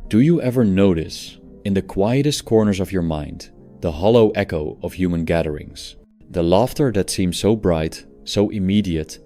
Do you ever notice, in the quietest corners of your mind, the hollow echo of human gatherings? The laughter that seems so bright, so immediate,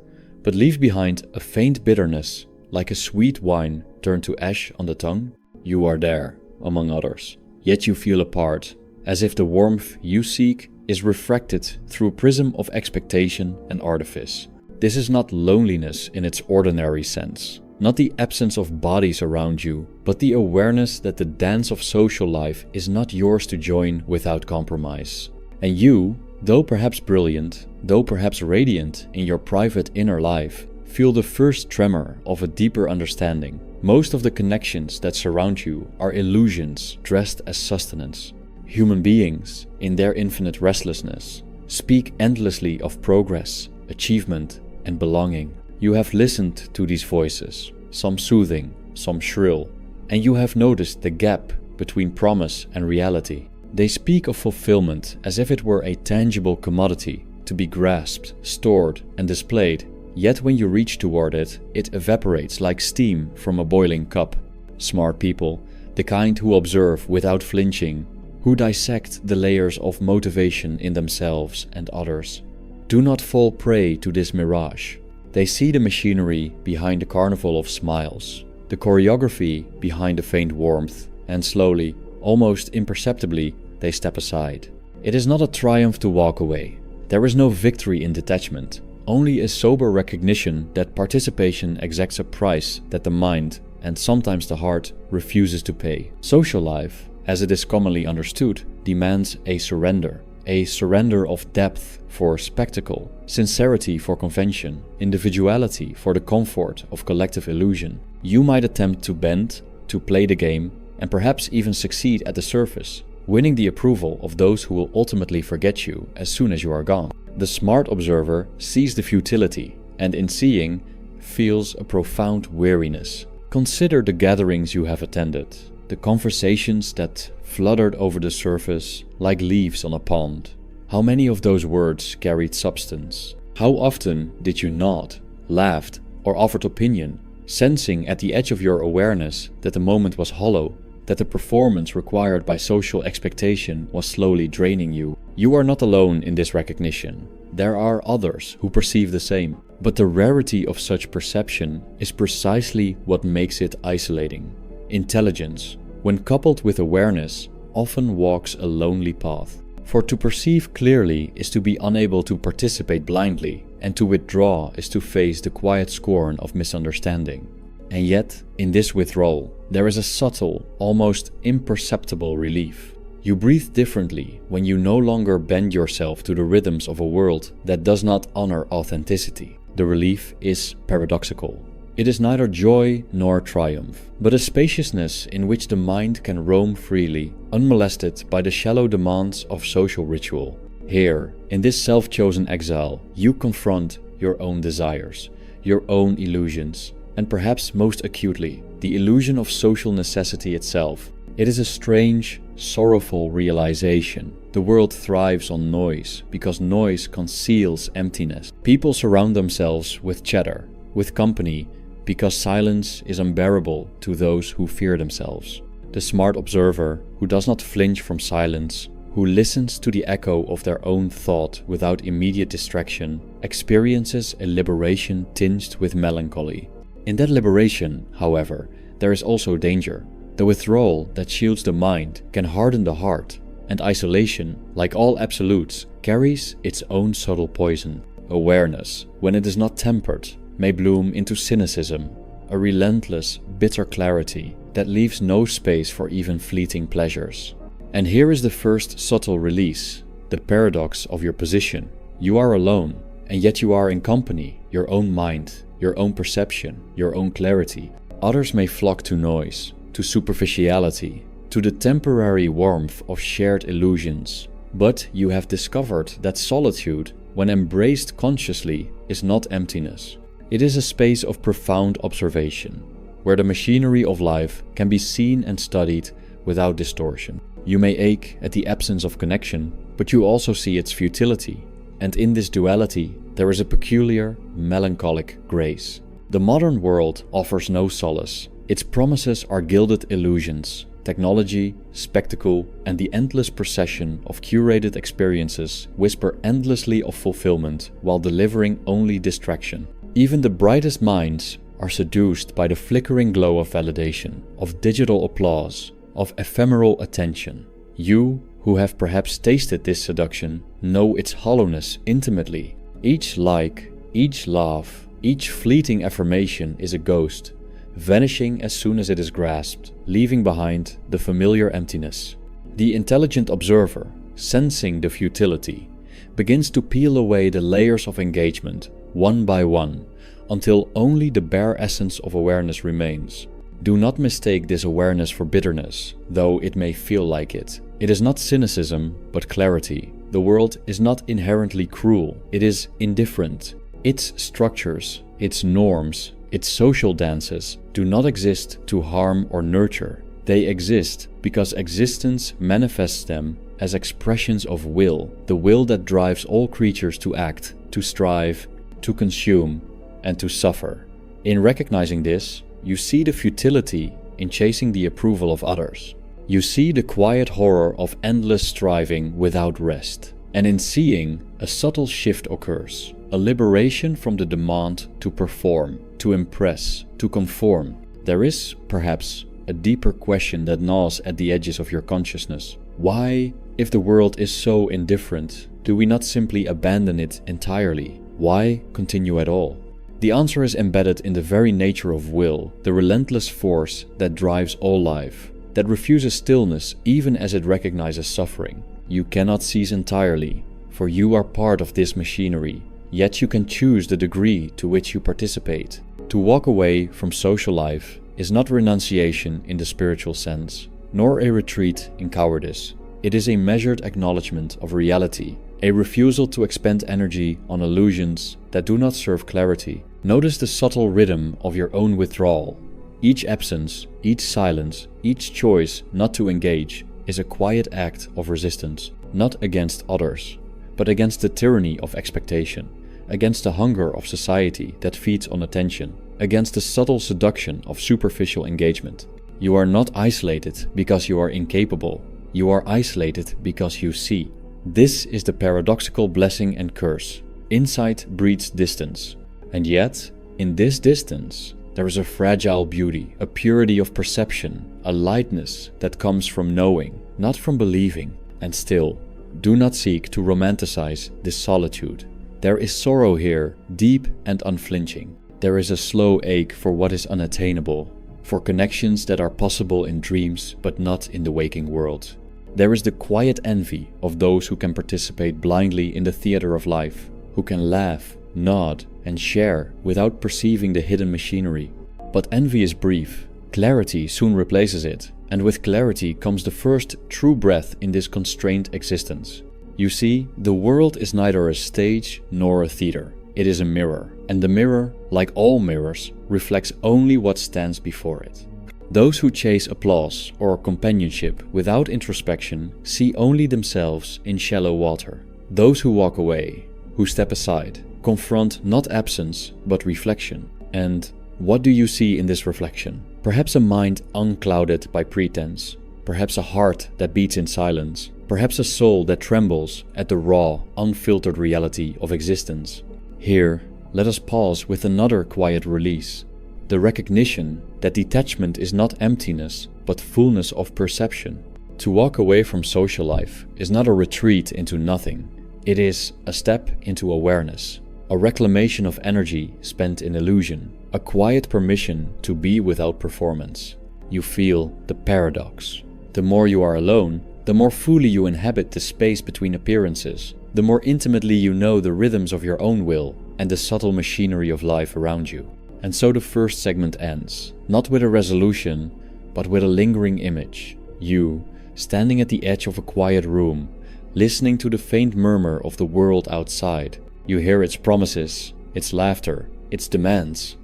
but leaves behind a faint bitterness, like a sweet wine turned to ash on the tongue? You are there, among others, yet you feel apart, as if the warmth you seek is refracted through a prism of expectation and artifice. This is not loneliness in its ordinary sense, not the absence of bodies around you, but the awareness that the dance of social life is not yours to join without compromise. And you, though perhaps brilliant, though perhaps radiant in your private inner life, feel the first tremor of a deeper understanding. Most of the connections that surround you are illusions dressed as sustenance. Human beings, in their infinite restlessness, speak endlessly of progress, achievement, and belonging. You have listened to these voices, some soothing, some shrill, and you have noticed the gap between promise and reality. They speak of fulfillment as if it were a tangible commodity to be grasped, stored, and displayed. Yet when you reach toward it, it evaporates like steam from a boiling cup. Smart people, the kind who observe without flinching, who dissect the layers of motivation in themselves and others, do not fall prey to this mirage. They see the machinery behind the carnival of smiles, the choreography behind the faint warmth, and slowly, almost imperceptibly, they step aside. It is not a triumph to walk away. There is no victory in detachment, only a sober recognition that participation exacts a price that the mind, and sometimes the heart, refuses to pay. Social life, as it is commonly understood, demands a surrender of depth for spectacle, sincerity for convention, individuality for the comfort of collective illusion. You might attempt to bend, to play the game, and perhaps even succeed at the surface, winning the approval of those who will ultimately forget you as soon as you are gone. The smart observer sees the futility, and in seeing, feels a profound weariness. Consider the gatherings you have attended, the conversations that fluttered over the surface like leaves on a pond. How many of those words carried substance? How often did you nod, laughed, or offered opinion, sensing at the edge of your awareness that the moment was hollow, that the performance required by social expectation was slowly draining you? You are not alone in this recognition. There are others who perceive the same. But the rarity of such perception is precisely what makes it isolating. Intelligence, when coupled with awareness, often walks a lonely path. For to perceive clearly is to be unable to participate blindly, and to withdraw is to face the quiet scorn of misunderstanding. And yet, in this withdrawal, there is a subtle, almost imperceptible relief. You breathe differently when you no longer bend yourself to the rhythms of a world that does not honor authenticity. The relief is paradoxical. It is neither joy nor triumph, but a spaciousness in which the mind can roam freely, unmolested by the shallow demands of social ritual. Here, in this self-chosen exile, you confront your own desires, your own illusions, and perhaps most acutely, the illusion of social necessity itself. It is a strange, sorrowful realization. The world thrives on noise because noise conceals emptiness. People surround themselves with chatter, with company, because silence is unbearable to those who fear themselves. The smart observer, who does not flinch from silence, who listens to the echo of their own thought without immediate distraction, experiences a liberation tinged with melancholy. In that liberation, however, there is also danger. The withdrawal that shields the mind can harden the heart, and isolation, like all absolutes, carries its own subtle poison. Awareness, when it is not tempered, may bloom into cynicism, a relentless, bitter clarity that leaves no space for even fleeting pleasures. And here is the first subtle release, the paradox of your position. You are alone, and yet you are in company, your own mind, your own perception, your own clarity. Others may flock to noise, to superficiality, to the temporary warmth of shared illusions. But you have discovered that solitude, when embraced consciously, is not emptiness. It is a space of profound observation, where the machinery of life can be seen and studied without distortion. You may ache at the absence of connection, but you also see its futility, and in this duality there is a peculiar, melancholic grace. The modern world offers no solace, Its promises are gilded illusions, technology, spectacle, and the endless procession of curated experiences whisper endlessly of fulfillment while delivering only distraction. Even the brightest minds are seduced by the flickering glow of validation, of digital applause, of ephemeral attention. You, who have perhaps tasted this seduction, know its hollowness intimately. Each like, each laugh, each fleeting affirmation is a ghost, vanishing as soon as it is grasped, leaving behind the familiar emptiness. The intelligent observer, sensing the futility, begins to peel away the layers of engagement, one by one, until only the bare essence of awareness remains. Do not mistake this awareness for bitterness, though it may feel like it. It is not cynicism, but clarity. The world is not inherently cruel, it is indifferent. Its structures, its norms, its social dances do not exist to harm or nurture. They exist because existence manifests them as expressions of will, the will that drives all creatures to act, to strive, to consume, and to suffer. In recognizing this, you see the futility in chasing the approval of others. You see the quiet horror of endless striving without rest. And in seeing, a subtle shift occurs, a liberation from the demand to perform, to impress, to conform. There is, perhaps, a deeper question that gnaws at the edges of your consciousness. Why, if the world is so indifferent, do we not simply abandon it entirely? Why continue at all? The answer is embedded in the very nature of will, the relentless force that drives all life, that refuses stillness even as it recognizes suffering. You cannot cease entirely, for you are part of this machinery, yet you can choose the degree to which you participate. To walk away from social life is not renunciation in the spiritual sense, nor a retreat in cowardice. It is a measured acknowledgement of reality, a refusal to expend energy on illusions that do not serve clarity. Notice the subtle rhythm of your own withdrawal. Each absence, each silence, each choice not to engage is a quiet act of resistance, not against others, but against the tyranny of expectation, against the hunger of society that feeds on attention, against the subtle seduction of superficial engagement. You are not isolated because you are incapable. You are isolated because you see. This is the paradoxical blessing and curse. Insight breeds distance. And yet, in this distance, there is a fragile beauty, a purity of perception, a lightness that comes from knowing, not from believing. And still, do not seek to romanticize this solitude. There is sorrow here, deep and unflinching. There is a slow ache for what is unattainable, for connections that are possible in dreams but not in the waking world. There is the quiet envy of those who can participate blindly in the theater of life, who can laugh, nod, and share without perceiving the hidden machinery. But envy is brief. Clarity soon replaces it, and with clarity comes the first true breath in this constrained existence. You see, the world is neither a stage nor a theater. It is a mirror, and the mirror, like all mirrors, reflects only what stands before it. Those who chase applause or companionship without introspection see only themselves in shallow water. Those who walk away, who step aside, confront not absence but reflection. And what do you see in this reflection? Perhaps a mind unclouded by pretense, perhaps a heart that beats in silence, perhaps a soul that trembles at the raw, unfiltered reality of existence. Here, let us pause with another quiet release. The recognition that detachment is not emptiness, but fullness of perception. To walk away from social life is not a retreat into nothing. It is a step into awareness, a reclamation of energy spent in illusion, a quiet permission to be without performance. You feel the paradox. The more you are alone, the more fully you inhabit the space between appearances, the more intimately you know the rhythms of your own will and the subtle machinery of life around you. And so the first segment ends, not with a resolution, but with a lingering image. You, standing at the edge of a quiet room, listening to the faint murmur of the world outside. You hear its promises, its laughter, its demands,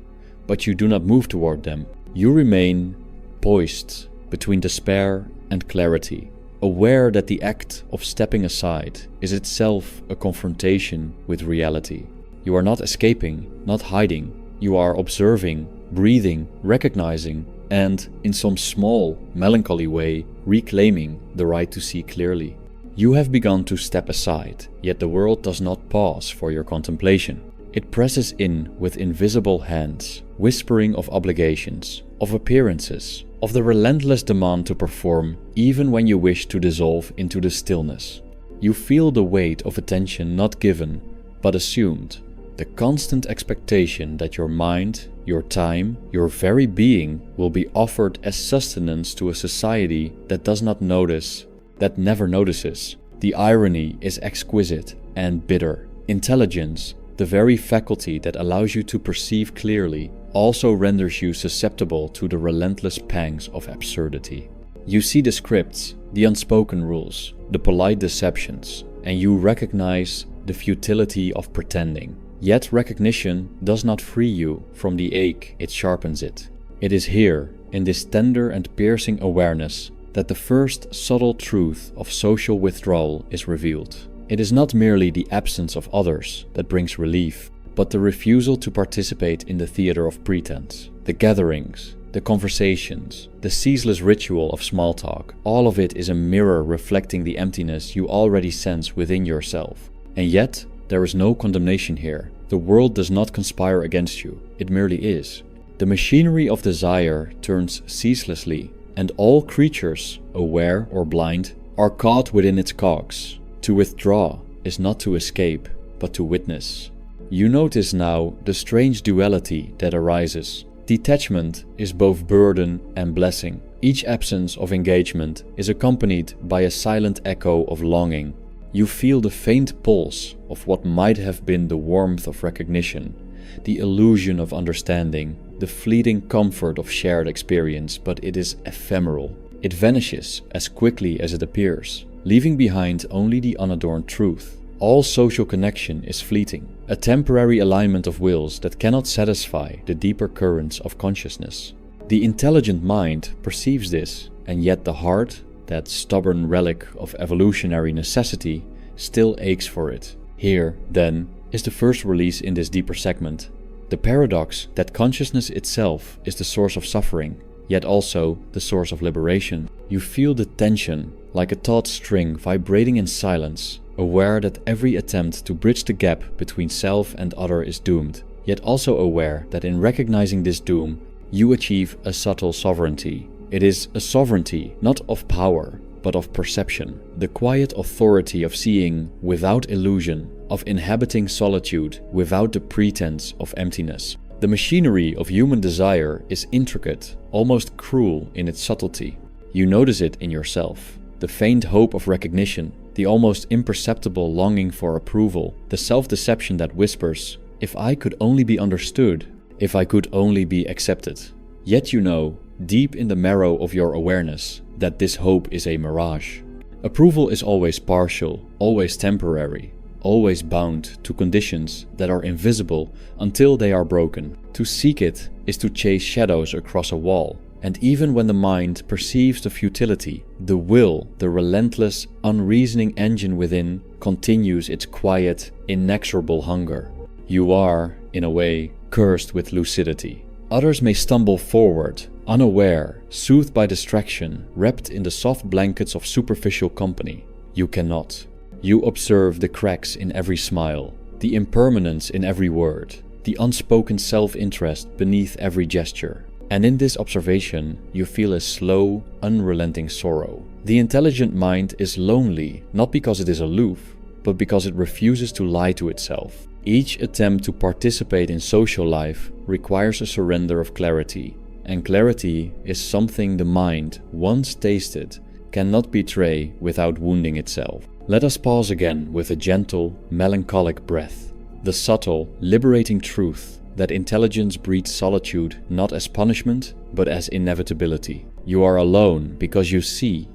but you do not move toward them. You remain poised between despair and clarity, aware that the act of stepping aside is itself a confrontation with reality. You are not escaping, not hiding. You are observing, breathing, recognizing, and, in some small, melancholy way, reclaiming the right to see clearly. You have begun to step aside, yet the world does not pause for your contemplation. It presses in with invisible hands, whispering of obligations, of appearances, of the relentless demand to perform even when you wish to dissolve into the stillness. You feel the weight of attention not given, but assumed, the constant expectation that your mind, your time, your very being will be offered as sustenance to a society that does not notice, that never notices. The irony is exquisite and bitter. Intelligence, the very faculty that allows you to perceive clearly, also renders you susceptible to the relentless pangs of absurdity. You see the scripts, the unspoken rules, the polite deceptions, and you recognize the futility of pretending. Yet recognition does not free you from the ache, it sharpens it. It is here, in this tender and piercing awareness, that the first subtle truth of social withdrawal is revealed. It is not merely the absence of others that brings relief, but the refusal to participate in the theater of pretense. The gatherings, the conversations, the ceaseless ritual of small talk, all of it is a mirror reflecting the emptiness you already sense within yourself. And yet, there is no condemnation here. The world does not conspire against you, it merely is. The machinery of desire turns ceaselessly, and all creatures, aware or blind, are caught within its cogs. To withdraw is not to escape, but to witness. You notice now the strange duality that arises. Detachment is both burden and blessing. Each absence of engagement is accompanied by a silent echo of longing. You feel the faint pulse of what might have been the warmth of recognition, the illusion of understanding, the fleeting comfort of shared experience, but it is ephemeral. It vanishes as quickly as it appears, leaving behind only the unadorned truth. All social connection is fleeting, a temporary alignment of wills that cannot satisfy the deeper currents of consciousness. The intelligent mind perceives this, and yet the heart, that stubborn relic of evolutionary necessity, still aches for it. Here, then, is the first release in this deeper segment. The paradox that consciousness itself is the source of suffering, yet also the source of liberation. You feel the tension, like a taut string vibrating in silence, aware that every attempt to bridge the gap between self and other is doomed, yet also aware that in recognizing this doom, you achieve a subtle sovereignty. It is a sovereignty not of power, but of perception, the quiet authority of seeing without illusion, of inhabiting solitude without the pretense of emptiness. The machinery of human desire is intricate, almost cruel in its subtlety. You notice it in yourself. The faint hope of recognition, the almost imperceptible longing for approval, the self-deception that whispers, "If I could only be understood, if I could only be accepted." Yet you know, deep in the marrow of your awareness, that this hope is a mirage. Approval is always partial, always temporary, always bound to conditions that are invisible until they are broken. To seek it is to chase shadows across a wall, and even when the mind perceives the futility, the will, the relentless, unreasoning engine within, continues its quiet, inexorable hunger. You are, in a way, cursed with lucidity. Others may stumble forward, unaware, soothed by distraction, wrapped in the soft blankets of superficial company. You cannot. You observe the cracks in every smile, the impermanence in every word, the unspoken self-interest beneath every gesture. And in this observation, you feel a slow, unrelenting sorrow. The intelligent mind is lonely, not because it is aloof, but because it refuses to lie to itself. Each attempt to participate in social life requires a surrender of clarity, and clarity is something the mind, once tasted, cannot betray without wounding itself. Let us pause again with a gentle, melancholic breath. The subtle, liberating truth that intelligence breeds solitude not as punishment, but as inevitability. You are alone because you see,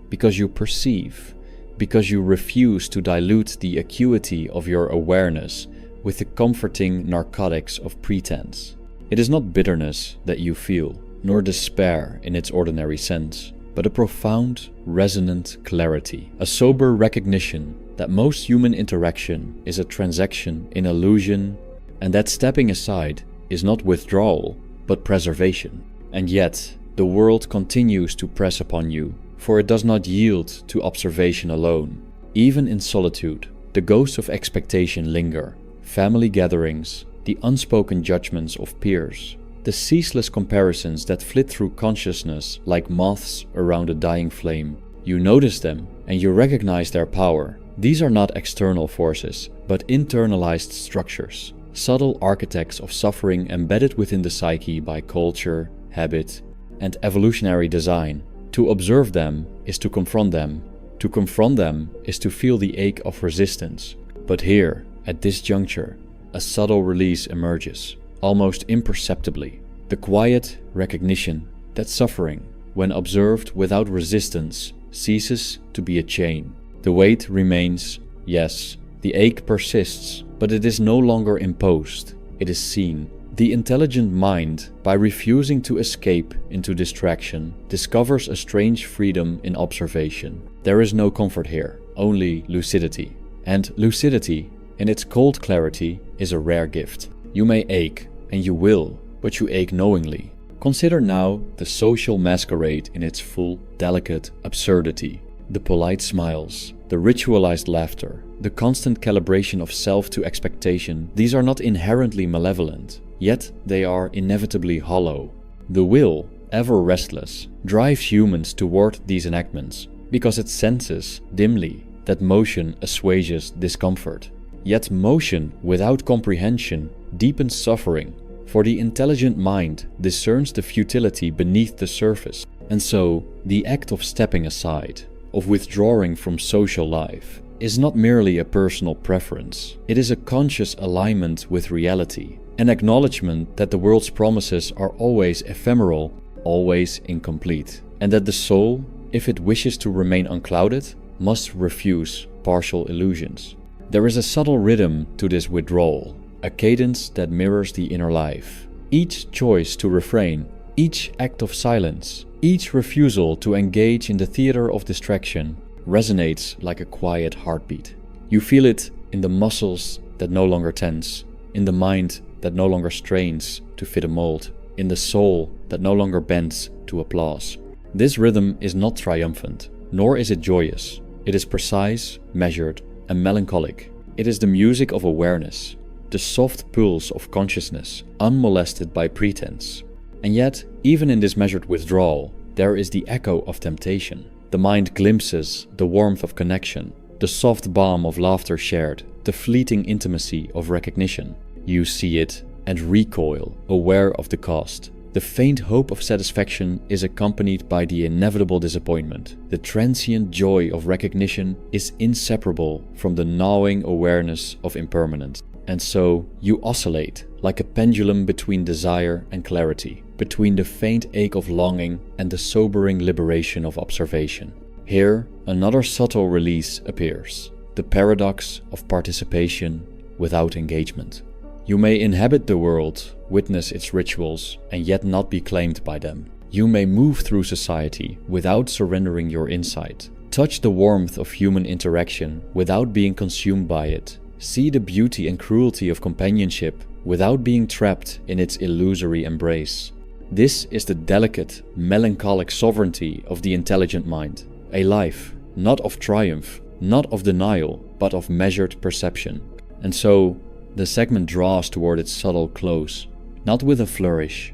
because you perceive, because you refuse to dilute the acuity of your awareness with the comforting narcotics of pretense. It is not bitterness that you feel, nor despair in its ordinary sense, but a profound, resonant clarity, a sober recognition that most human interaction is a transaction in illusion, and that stepping aside is not withdrawal, but preservation. And yet, the world continues to press upon you, for it does not yield to observation alone. Even in solitude, the ghosts of expectation linger. Family gatherings, the unspoken judgments of peers, the ceaseless comparisons that flit through consciousness like moths around a dying flame. You notice them and you recognize their power. These are not external forces, but internalized structures, subtle architects of suffering embedded within the psyche by culture, habit, and evolutionary design. To observe them is to confront them. To confront them is to feel the ache of resistance. But here, at this juncture, a subtle release emerges, almost imperceptibly. The quiet recognition that suffering, when observed without resistance, ceases to be a chain. The weight remains, yes, the ache persists, but it is no longer imposed, it is seen. The intelligent mind, by refusing to escape into distraction, discovers a strange freedom in observation. There is no comfort here, only lucidity. And lucidity, in its cold clarity, is a rare gift. You may ache, and you will, but you ache knowingly. Consider now the social masquerade in its full, delicate absurdity. The polite smiles, the ritualized laughter, the constant calibration of self to expectation, these are not inherently malevolent, yet they are inevitably hollow. The will, ever restless, drives humans toward these enactments, because it senses, dimly, that motion assuages discomfort. Yet motion without comprehension deepens suffering, for the intelligent mind discerns the futility beneath the surface. And so, the act of stepping aside, of withdrawing from social life, is not merely a personal preference. It is a conscious alignment with reality, an acknowledgement that the world's promises are always ephemeral, always incomplete, and that the soul, if it wishes to remain unclouded, must refuse partial illusions. There is a subtle rhythm to this withdrawal, a cadence that mirrors the inner life. Each choice to refrain, each act of silence, each refusal to engage in the theater of distraction resonates like a quiet heartbeat. You feel it in the muscles that no longer tense, in the mind that no longer strains to fit a mold, in the soul that no longer bends to applause. This rhythm is not triumphant, nor is it joyous. It is precise, measured, and melancholic. It is the music of awareness, the soft pulse of consciousness, unmolested by pretense. And yet, even in this measured withdrawal, there is the echo of temptation. The mind glimpses the warmth of connection, the soft balm of laughter shared, the fleeting intimacy of recognition. You see it and recoil, aware of the cost. The faint hope of satisfaction is accompanied by the inevitable disappointment. The transient joy of recognition is inseparable from the gnawing awareness of impermanence. And so you oscillate like a pendulum between desire and clarity, between the faint ache of longing and the sobering liberation of observation. Here, another subtle release appears, the paradox of participation without engagement. You may inhabit the world, witness its rituals, and yet not be claimed by them. You may move through society without surrendering your insight, touch the warmth of human interaction without being consumed by it, see the beauty and cruelty of companionship without being trapped in its illusory embrace. This is the delicate, melancholic sovereignty of the intelligent mind, a life not of triumph, not of denial, but of measured perception. And so, the segment draws toward its subtle close, not with a flourish,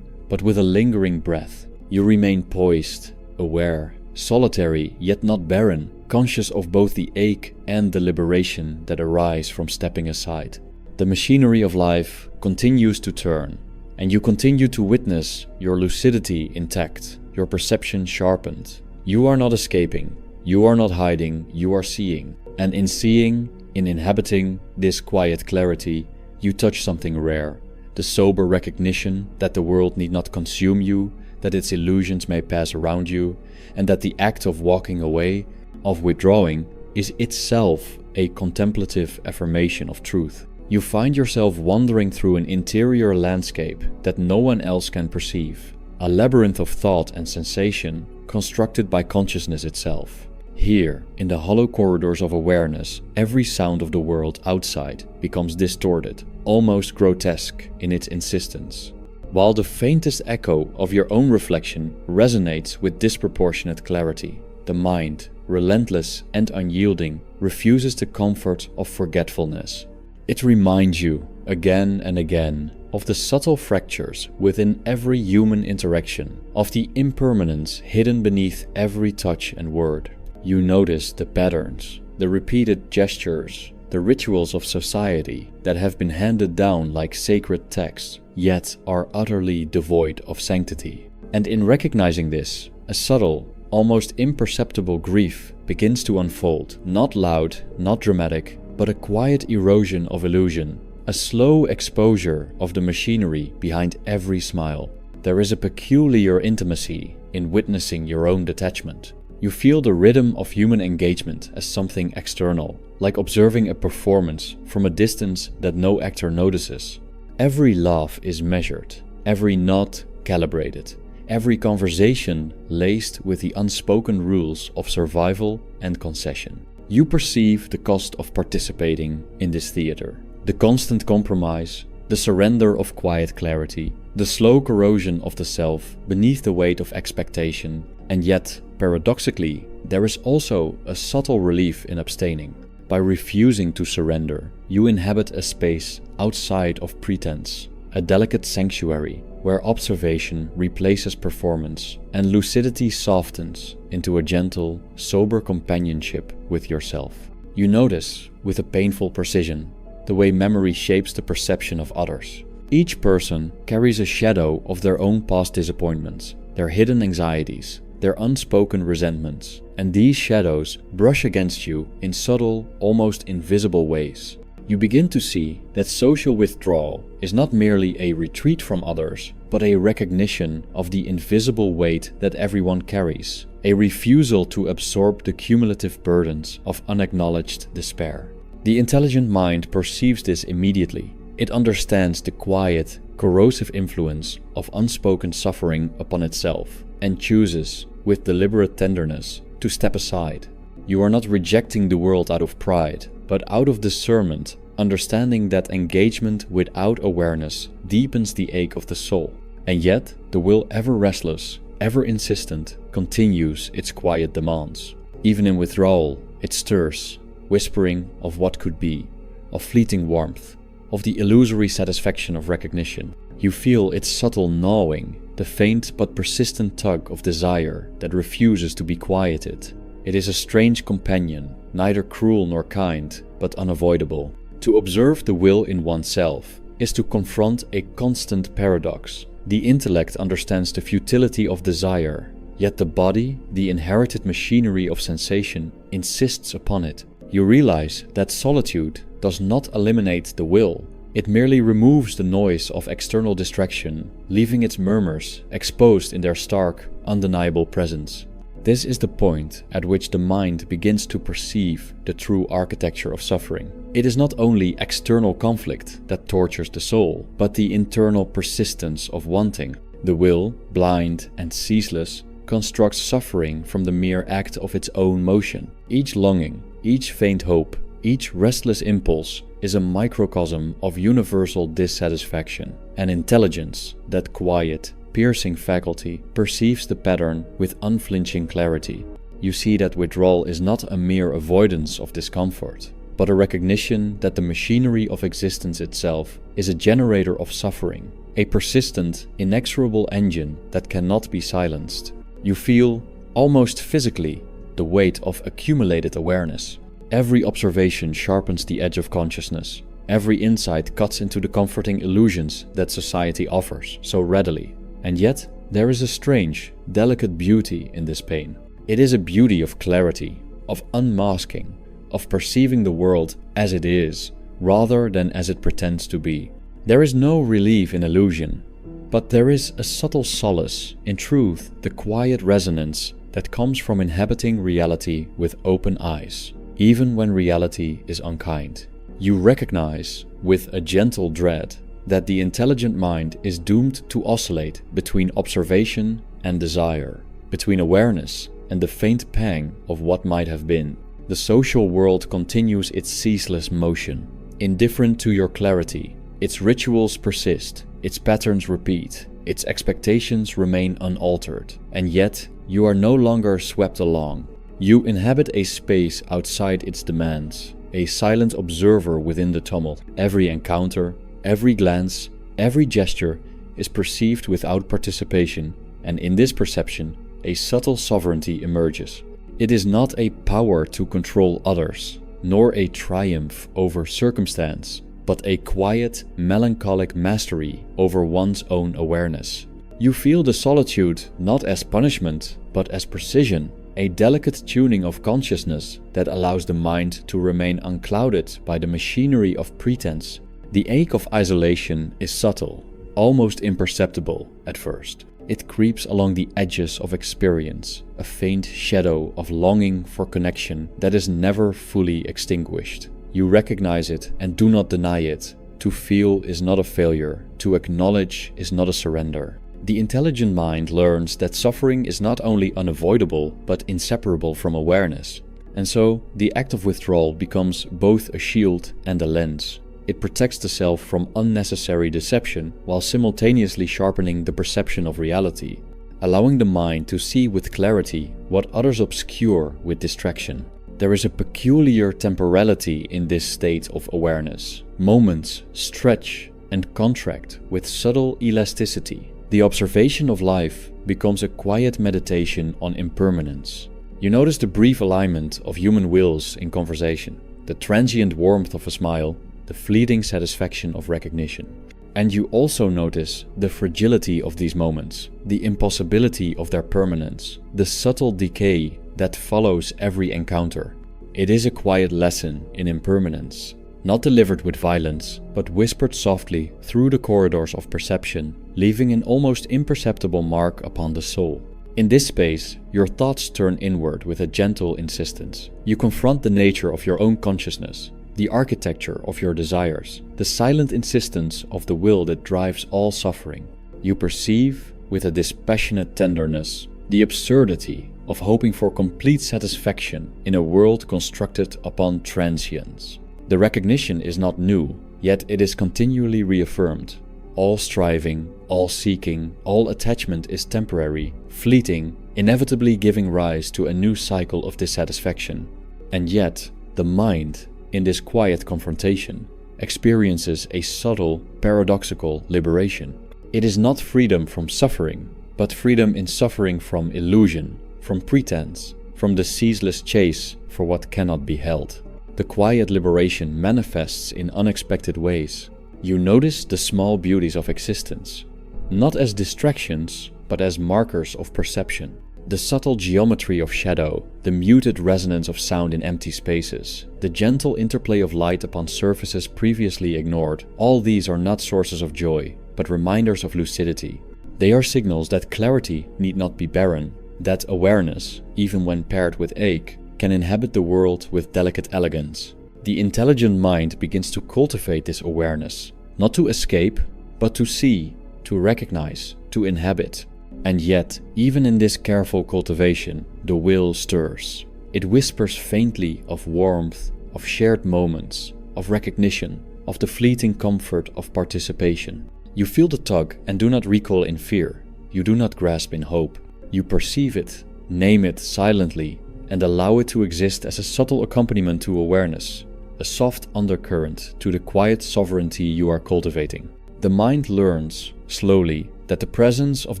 but with a lingering breath. You remain poised, aware, solitary yet not barren, conscious of both the ache and the liberation that arise from stepping aside. The machinery of life continues to turn, and you continue to witness your lucidity intact, your perception sharpened. You are not escaping, you are not hiding, you are seeing. And in seeing, in inhabiting this quiet clarity, you touch something rare, the sober recognition that the world need not consume you, that its illusions may pass around you, and that the act of walking away, of withdrawing, is itself a contemplative affirmation of truth. You find yourself wandering through an interior landscape that no one else can perceive, a labyrinth of thought and sensation constructed by consciousness itself. Here, in the hollow corridors of awareness, every sound of the world outside becomes distorted, almost grotesque in its insistence. while the faintest echo of your own reflection resonates with disproportionate clarity. The mind, relentless and unyielding, refuses the comfort of forgetfulness. It reminds you, again and again, of the subtle fractures within every human interaction, of the impermanence hidden beneath every touch and word. You notice the patterns, the repeated gestures, the rituals of society that have been handed down like sacred texts, yet are utterly devoid of sanctity. And in recognizing this, a subtle, almost imperceptible grief begins to unfold, not loud, not dramatic, but a quiet erosion of illusion, a slow exposure of the machinery behind every smile. There is a peculiar intimacy in witnessing your own detachment. You feel the rhythm of human engagement as something external, like observing a performance from a distance that no actor notices. Every laugh is measured, every nod calibrated, every conversation laced with the unspoken rules of survival and concession. You perceive the cost of participating in this theater, the constant compromise, the surrender of quiet clarity, the slow corrosion of the self beneath the weight of expectation, and yet, paradoxically, there is also a subtle relief in abstaining. By refusing to surrender, you inhabit a space outside of pretense, a delicate sanctuary where observation replaces performance and lucidity softens into a gentle, sober companionship with yourself. You notice, with a painful precision, the way memory shapes the perception of others. Each person carries a shadow of their own past disappointments, their hidden anxieties, their unspoken resentments, and these shadows brush against you in subtle, almost invisible ways. You begin to see that social withdrawal is not merely a retreat from others, but a recognition of the invisible weight that everyone carries, a refusal to absorb the cumulative burdens of unacknowledged despair. The intelligent mind perceives this immediately. It understands the quiet, corrosive influence of unspoken suffering upon itself, and chooses, with deliberate tenderness, to step aside. You are not rejecting the world out of pride, but out of discernment, understanding that engagement without awareness deepens the ache of the soul. And yet, the will, ever restless, ever insistent, continues its quiet demands. Even in withdrawal, it stirs, whispering of what could be, of fleeting warmth, of the illusory satisfaction of recognition. You feel its subtle gnawing, the faint but persistent tug of desire that refuses to be quieted. It is a strange companion, neither cruel nor kind, but unavoidable. To observe the will in oneself is to confront a constant paradox. The intellect understands the futility of desire, yet the body, the inherited machinery of sensation, insists upon it. You realize that solitude does not eliminate the will. It merely removes the noise of external distraction, leaving its murmurs exposed in their stark, undeniable presence. This is the point at which the mind begins to perceive the true architecture of suffering. It is not only external conflict that tortures the soul, but the internal persistence of wanting. The will, blind and ceaseless, constructs suffering from the mere act of its own motion. Each longing, each faint hope, each restless impulse is a microcosm of universal dissatisfaction. An intelligence, that quiet, piercing faculty, perceives the pattern with unflinching clarity. You see that withdrawal is not a mere avoidance of discomfort, but a recognition that the machinery of existence itself is a generator of suffering, a persistent, inexorable engine that cannot be silenced. You feel, almost physically, the weight of accumulated awareness. Every observation sharpens the edge of consciousness. Every insight cuts into the comforting illusions that society offers so readily. And yet, there is a strange, delicate beauty in this pain. It is a beauty of clarity, of unmasking, of perceiving the world as it is, rather than as it pretends to be. There is no relief in illusion, but there is a subtle solace, in truth, the quiet resonance that comes from inhabiting reality with open eyes, even when reality is unkind. You recognize, with a gentle dread, that the intelligent mind is doomed to oscillate between observation and desire, between awareness and the faint pang of what might have been. The social world continues its ceaseless motion, indifferent to your clarity, Its rituals persist, its patterns repeat, its expectations remain unaltered, and yet you are no longer swept along. You inhabit a space outside its demands, a silent observer within the tumult. Every encounter, every glance, every gesture is perceived without participation, and in this perception, a subtle sovereignty emerges. It is not a power to control others, nor a triumph over circumstance, but a quiet, melancholic mastery over one's own awareness. You feel the solitude not as punishment, but as precision, a delicate tuning of consciousness that allows the mind to remain unclouded by the machinery of pretense. The ache of isolation is subtle, almost imperceptible at first. It creeps along the edges of experience, a faint shadow of longing for connection that is never fully extinguished. You recognize it and do not deny it. To feel is not a failure, to acknowledge is not a surrender. The intelligent mind learns that suffering is not only unavoidable, but inseparable from awareness. And so, the act of withdrawal becomes both a shield and a lens. It protects the self from unnecessary deception while simultaneously sharpening the perception of reality, allowing the mind to see with clarity what others obscure with distraction. There is a peculiar temporality in this state of awareness. Moments stretch and contract with subtle elasticity. The observation of life becomes a quiet meditation on impermanence. You notice the brief alignment of human wills in conversation, the transient warmth of a smile, the fleeting satisfaction of recognition. And you also notice the fragility of these moments, the impossibility of their permanence, the subtle decay that follows every encounter. It is a quiet lesson in impermanence, not delivered with violence, but whispered softly through the corridors of perception, leaving an almost imperceptible mark upon the soul. In this space, your thoughts turn inward with a gentle insistence. You confront the nature of your own consciousness, the architecture of your desires, the silent insistence of the will that drives all suffering. You perceive, with a dispassionate tenderness, the absurdity of hoping for complete satisfaction in a world constructed upon transience. The recognition is not new, yet it is continually reaffirmed. All striving, all seeking, all attachment is temporary, fleeting, inevitably giving rise to a new cycle of dissatisfaction. And yet, the mind, in this quiet confrontation, experiences a subtle, paradoxical liberation. It is not freedom from suffering, but freedom in suffering from illusion, from pretense, from the ceaseless chase for what cannot be held. The quiet liberation manifests in unexpected ways. You notice the small beauties of existence, not as distractions, but as markers of perception. The subtle geometry of shadow, the muted resonance of sound in empty spaces, the gentle interplay of light upon surfaces previously ignored, all these are not sources of joy, but reminders of lucidity. They are signals that clarity need not be barren, that awareness, even when paired with ache, can inhabit the world with delicate elegance. The intelligent mind begins to cultivate this awareness, not to escape, but to see, to recognize, to inhabit. And yet, even in this careful cultivation, the will stirs. It whispers faintly of warmth, of shared moments, of recognition, of the fleeting comfort of participation. You feel the tug and do not recoil in fear. You do not grasp in hope. You perceive it, name it silently, and allow it to exist as a subtle accompaniment to awareness, a soft undercurrent to the quiet sovereignty you are cultivating. The mind learns, slowly, that the presence of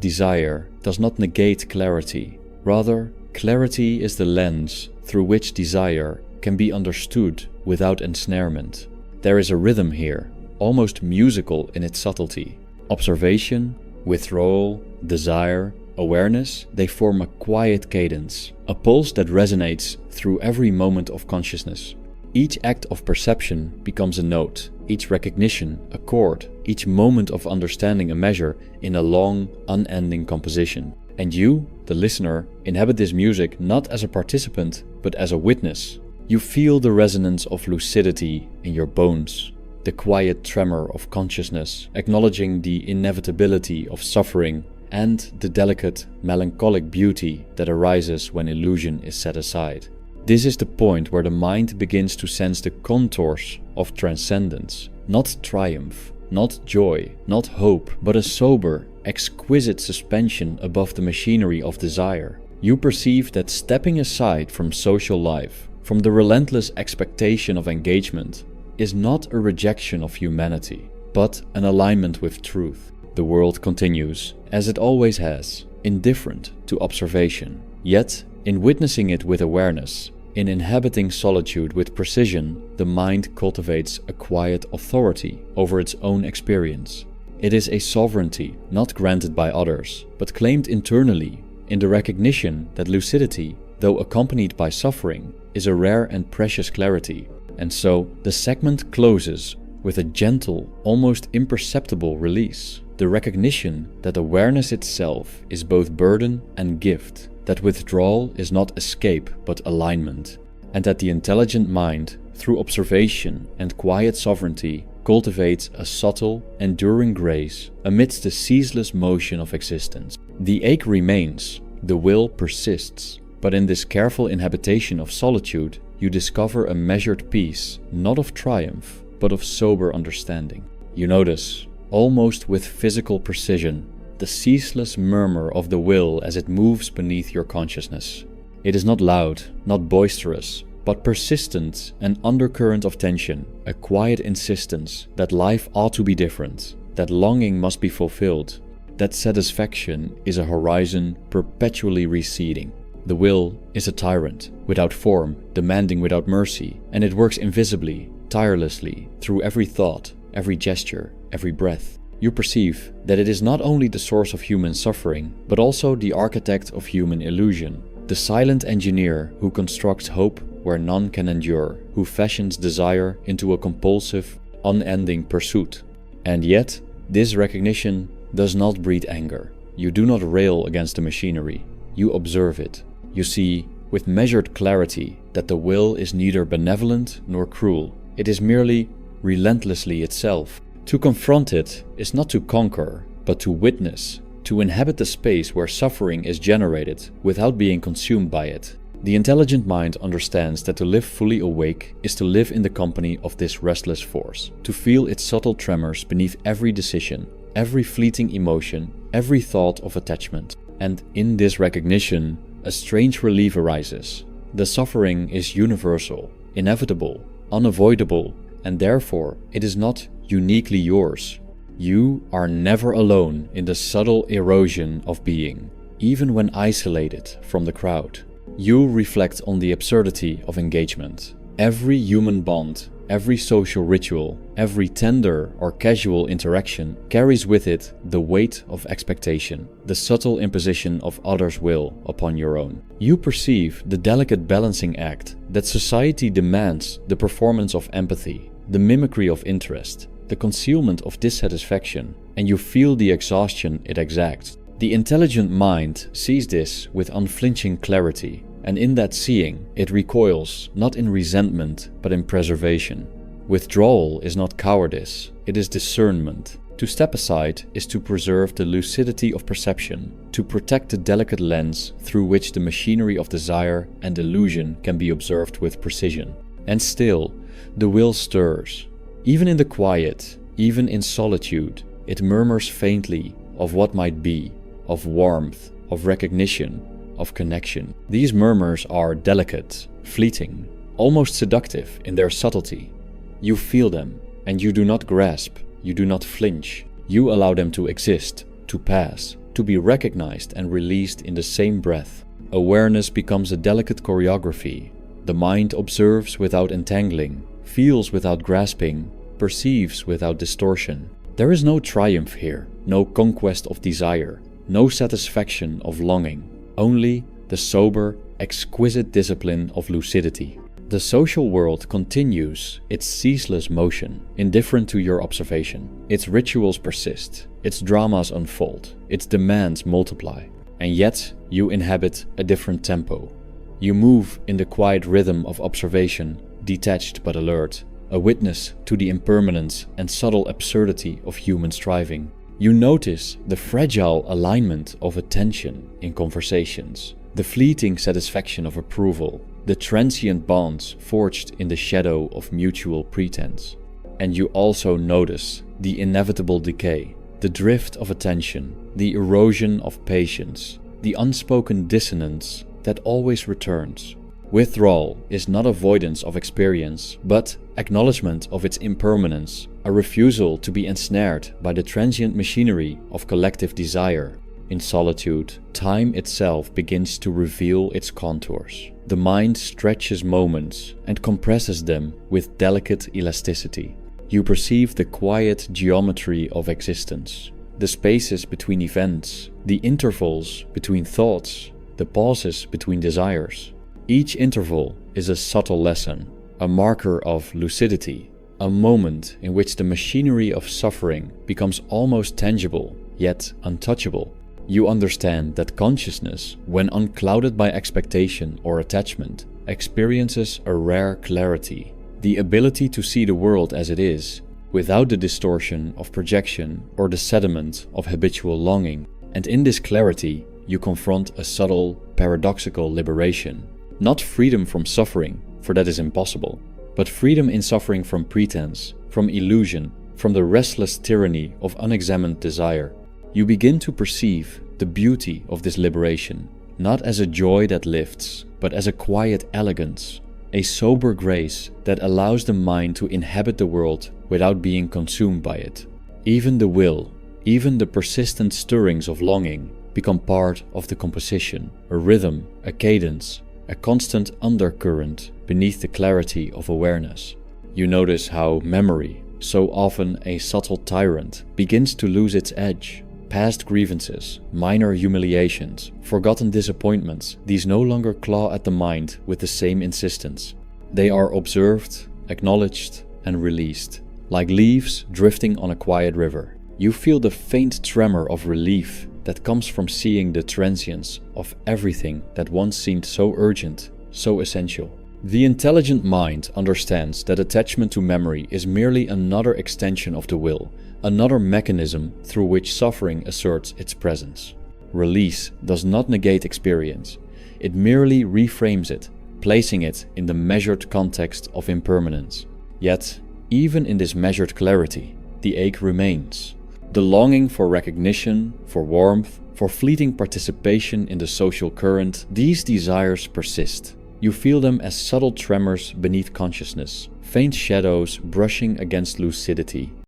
desire does not negate clarity. Rather, clarity is the lens through which desire can be understood without ensnarement. There is a rhythm here, almost musical in its subtlety. Observation, withdrawal, desire, awareness, they form a quiet cadence, a pulse that resonates through every moment of consciousness. Each act of perception becomes a note, each recognition a chord, each moment of understanding a measure in a long, unending composition. And you, the listener, inhabit this music not as a participant, but as a witness. You feel the resonance of lucidity in your bones, the quiet tremor of consciousness, acknowledging the inevitability of suffering and the delicate, melancholic beauty that arises when illusion is set aside. This is the point where the mind begins to sense the contours of transcendence, not triumph, not joy, not hope, but a sober, exquisite suspension above the machinery of desire. You perceive that stepping aside from social life, from the relentless expectation of engagement, is not a rejection of humanity, but an alignment with truth. The world continues, as it always has, indifferent to observation. Yet, in witnessing it with awareness, in inhabiting solitude with precision, the mind cultivates a quiet authority over its own experience. It is a sovereignty not granted by others, but claimed internally in the recognition that lucidity, though accompanied by suffering, is a rare and precious clarity. And so, the segment closes with a gentle, almost imperceptible release. The recognition that awareness itself is both burden and gift, that withdrawal is not escape but alignment, and that the intelligent mind, through observation and quiet sovereignty, cultivates a subtle, enduring grace amidst the ceaseless motion of existence. The ache remains, the will persists, but in this careful inhabitation of solitude, you discover a measured peace, not of triumph, but of sober understanding. You notice, almost with physical precision, the ceaseless murmur of the will as it moves beneath your consciousness. It is not loud, not boisterous, but persistent, an undercurrent of tension, a quiet insistence that life ought to be different, that longing must be fulfilled, that satisfaction is a horizon perpetually receding. The will is a tyrant, without form, demanding without mercy, and it works invisibly, tirelessly, through every thought, every gesture, every breath. You perceive that it is not only the source of human suffering, but also the architect of human illusion, the silent engineer who constructs hope where none can endure, who fashions desire into a compulsive, unending pursuit. And yet, this recognition does not breed anger. You do not rail against the machinery. You observe it. You see, with measured clarity, that the will is neither benevolent nor cruel. It is merely relentlessly itself. To confront it is not to conquer, but to witness, to inhabit the space where suffering is generated without being consumed by it. The intelligent mind understands that to live fully awake is to live in the company of this restless force, to feel its subtle tremors beneath every decision, every fleeting emotion, every thought of attachment. And in this recognition, a strange relief arises. The suffering is universal, inevitable, unavoidable, and therefore it is not uniquely yours. You are never alone in the subtle erosion of being, even when isolated from the crowd. You reflect on the absurdity of engagement. Every human bond, every social ritual, every tender or casual interaction carries with it the weight of expectation, the subtle imposition of others' will upon your own. You perceive the delicate balancing act that society demands, the performance of empathy, the mimicry of interest, the concealment of dissatisfaction, and you feel the exhaustion it exacts. The intelligent mind sees this with unflinching clarity, and in that seeing, it recoils not in resentment but in preservation. Withdrawal is not cowardice, it is discernment. To step aside is to preserve the lucidity of perception, to protect the delicate lens through which the machinery of desire and illusion can be observed with precision. And still, the will stirs. Even in the quiet, even in solitude, it murmurs faintly of what might be, of warmth, of recognition, of connection. These murmurs are delicate, fleeting, almost seductive in their subtlety. You feel them, and you do not grasp, you do not flinch. You allow them to exist, to pass, to be recognized and released in the same breath. Awareness becomes a delicate choreography. The mind observes without entangling, feels without grasping, perceives without distortion. There is no triumph here, no conquest of desire, no satisfaction of longing, only the sober, exquisite discipline of lucidity. The social world continues its ceaseless motion, indifferent to your observation. Its rituals persist, its dramas unfold, its demands multiply, and yet you inhabit a different tempo. You move in the quiet rhythm of observation, detached but alert, a witness to the impermanence and subtle absurdity of human striving. You notice the fragile alignment of attention in conversations, the fleeting satisfaction of approval, the transient bonds forged in the shadow of mutual pretense. And you also notice the inevitable decay, the drift of attention, the erosion of patience, the unspoken dissonance that always returns. Withdrawal is not avoidance of experience, but acknowledgement of its impermanence, a refusal to be ensnared by the transient machinery of collective desire. In solitude, time itself begins to reveal its contours. The mind stretches moments and compresses them with delicate elasticity. You perceive the quiet geometry of existence, the spaces between events, the intervals between thoughts, the pauses between desires. Each interval is a subtle lesson, a marker of lucidity, a moment in which the machinery of suffering becomes almost tangible, yet untouchable. You understand that consciousness, when unclouded by expectation or attachment, experiences a rare clarity, the ability to see the world as it is, without the distortion of projection or the sediment of habitual longing. And in this clarity, you confront a subtle, paradoxical liberation. Not freedom from suffering, for that is impossible, but freedom in suffering from pretense, from illusion, from the restless tyranny of unexamined desire. You begin to perceive the beauty of this liberation, not as a joy that lifts, but as a quiet elegance, a sober grace that allows the mind to inhabit the world without being consumed by it. Even the will, even the persistent stirrings of longing, become part of the composition, a rhythm, a cadence, a constant undercurrent beneath the clarity of awareness. You notice how memory, so often a subtle tyrant, begins to lose its edge. Past grievances, minor humiliations, forgotten disappointments, these no longer claw at the mind with the same insistence. They are observed, acknowledged, and released, like leaves drifting on a quiet river. You feel the faint tremor of relief that comes from seeing the transience of everything that once seemed so urgent, so essential. The intelligent mind understands that attachment to memory is merely another extension of the will, another mechanism through which suffering asserts its presence. Release does not negate experience, it merely reframes it, placing it in the measured context of impermanence. Yet, even in this measured clarity, the ache remains. The longing for recognition, for warmth, for fleeting participation in the social current, these desires persist. You feel them as subtle tremors beneath consciousness, faint shadows brushing against lucidity.